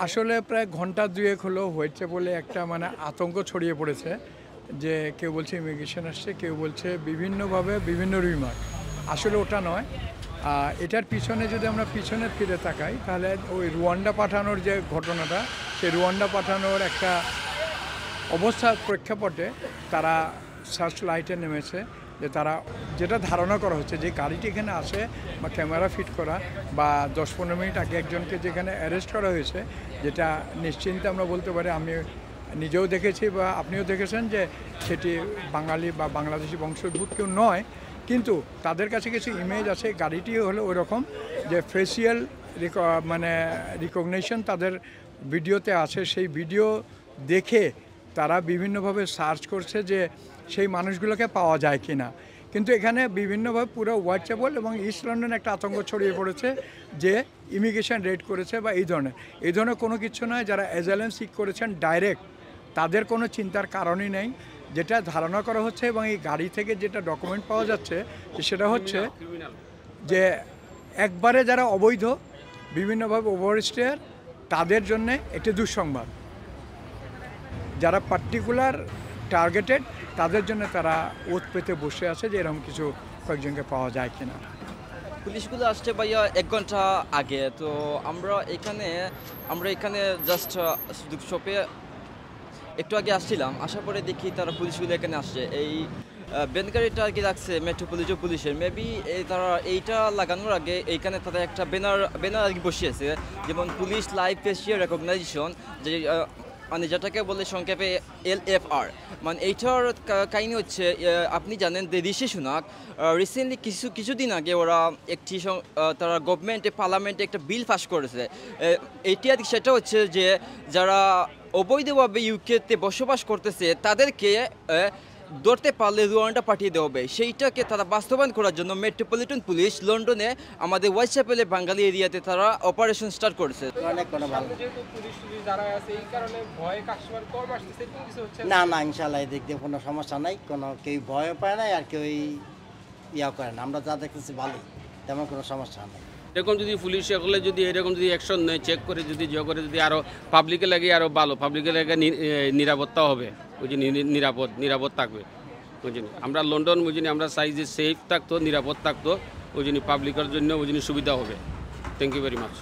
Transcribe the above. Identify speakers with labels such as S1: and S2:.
S1: আসলে প্রায় ঘন্টা দুয়েক হলো হয়েছে বলে একটা মানে আতঙ্ক ছড়িয়ে পড়েছে যে কেউ বলছে ইমিগ্রেশন আসছে, কেউ বলছে বিভিন্নভাবে বিভিন্ন রিমার্ক। আসলে ওটা নয়। এটার পিছনে যদি আমরা পিছনে ফিরে তাকাই তাহলে ওই রুয়ান্ডা পাঠানোর যে ঘটনাটা, সেই রুয়ান্ডা পাঠানোর একটা অবস্থার প্রেক্ষাপটে তারা সার্চ লাইটে নেমেছে, যে তারা যেটা ধারণা করা হচ্ছে যে গাড়িটি এখানে আসে বা ক্যামেরা ফিট করা বা 10-15 মিনিট আগে একজনকে যেখানে অ্যারেস্ট করা হয়েছে, যেটা নিশ্চিন্তে আমরা বলতে পারি, আমি নিজেও দেখেছি বা আপনিও দেখেছেন যে সেটি বাঙালি বা বাংলাদেশি বংশোদ্ভূত কেউ নয়, কিন্তু তাদের কাছে কিছু ইমেজ আছে। গাড়িটি হলো ওই রকম যে ফেসিয়াল মানে রিকগনিশন তাদের ভিডিওতে আছে। সেই ভিডিও দেখে তারা বিভিন্নভাবে সার্চ করছে যে সেই মানুষগুলোকে পাওয়া যায় কি না। কিন্তু এখানে বিভিন্নভাবে পুরো হোয়াইটচ্যাপেল এবং ইস্ট লন্ডনে একটা আতঙ্ক ছড়িয়ে পড়েছে যে ইমিগ্রেশন রেড করেছে বা এই ধরনের কোনো কিছু নয়। যারা অ্যাজাইলাম সিক করেছেন ডাইরেক্ট, তাদের কোনো চিন্তার কারণই নেই। যেটা ধারণা করা হচ্ছে এবং এই গাড়ি থেকে যেটা ডকুমেন্ট পাওয়া যাচ্ছে সেটা হচ্ছে যে একবারে যারা অবৈধ বিভিন্নভাবে ওভারস্টেয়ার, তাদের জন্যে একটি দুঃসংবাদ। যারা পার্টিকুলার টার্গেটেড, তাদের জন্য তারা ওত পেতে বসে আছে যে এরকম কিছু কয়েকজনকে পাওয়া যায় কিনা।
S2: পুলিশগুলো আসছে ভাইয়া 1 ঘন্টা আগে। তো আমরা এখানে জাস্ট শপে একটু আগে আসছিলাম, আসার পরে দেখি তারা পুলিশগুলো এখানে আসছে। এই ভ্যান গাড়িটা আর কি রাখছে মেট্রোপলিটন পুলিশের। মেবি তারা এইটা লাগানোর আগে এইখানে তারা একটা ব্যানার আর কি বসিয়েছে, যেমন পুলিশ লাইভ ফেসিয়াল রেকগনাইজেশন, যে মানে যেটাকে বলে সংক্ষেপে LFR। মানে এইটার কাহিনী হচ্ছে, আপনি জানেন যে ঋষি সুনাক রিসেন্টলি কিছুদিন আগে ওরা তারা গভর্নমেন্টে পার্লামেন্টে একটা বিল পাস করেছে। এইটি আর সেটা হচ্ছে যে যারা অবৈধভাবে ইউকেতে বসবাস করতেছে তাদেরকে ধরতে পারলে রুয়ান্ডা পাঠিয়ে দেওয়া হবে। সেইটাকে তারা বাস্তবায়ন করার জন্য মেট্রোপলিটন পুলিশ লন্ডনে আমাদের হোয়াইটচ্যাপেলে বাঙালি এরিয়াতে তারা অপারেশন স্টার্ট করেছে।
S3: না না, ইনশাল্লাহ এই দিক দিয়ে কোনো সমস্যা নাই, কোনো কেউ ভয় পায় না আর কেউ ইয়া করে না। আমরা যা দেখতেছি ভালো, তেমন কোনো সমস্যা নেই।
S4: এরকম যদি পুলিশ সকলে যদি এরকম যদি অ্যাকশন নেয়, চেক করে যদি করে যদি আরও পাবলিকে লাগে আরও ভালো, পাবলিকে লাগে নিরাপত্তাও হবে, বুঝিনি নিরাপদ থাকবে, বুঝিনি। আমরা লন্ডন বুঝিনি আমরা চাই যে সেফ থাকতো, নিরাপদ থাকতো, বুঝিনি পাবলিকের জন্য বুঝিনি সুবিধা হবে। Thank you very much.